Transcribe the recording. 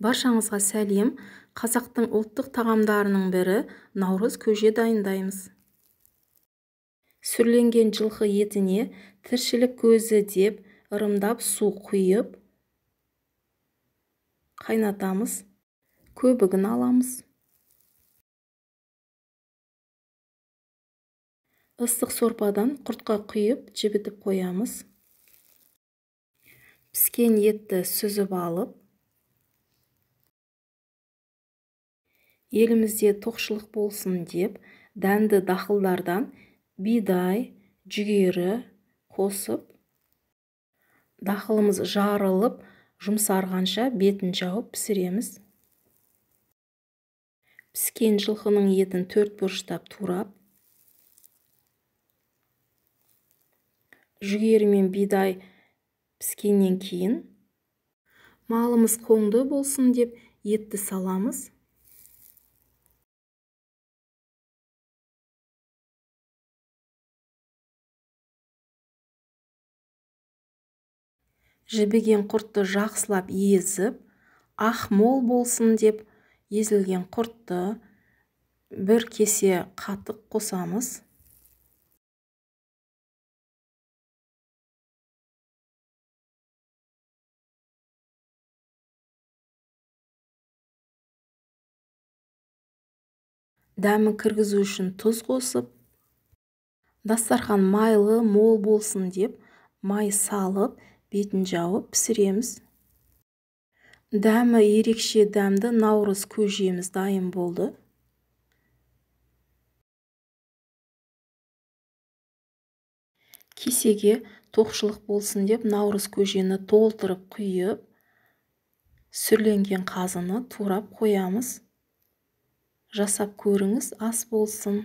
Баршаңызға сәлем. Қазақтың ұлттық тағамдарының бірі наурыз көже дайындаймыз. Сүрленген жылқы етіне тіршілік көзі деп ырымдап су құйып қайнатамыз. Көбігін аламыз. Ыстық сорпадан құртқа құйып жібітіп қоямыз. Піскен етті сүзіп алып, елімізде тоқшылық болсын деп, дәнді дақылдардан бидай, жүгері қосып, дақылымыз жарылып, жұмсарғанша бетін жауып пісіреміз. Піскен жылқының етін төрт бұрыштап турап, жүгері мен бидай піскеннен кейін, малымыз қоңды болсын деп етті саламыз. Жібіген құртты жақсылап езіп, ақ мол болсын деп езілген құртты бір кесе қатық қосамыз. Дәмі кіргізу үшін тұз қосып, дастархан майлы мол болсын деп май салып, бетін жауып пісіреміз. Дәмі ерекше дәмді наурыз көжеміз дайын болды. Кесеге тоқшылық болсын деп наурыз көжені толтырып құйып, сүрленген қазыны турап қоямыз. Жасап көріңіз, ас болсын.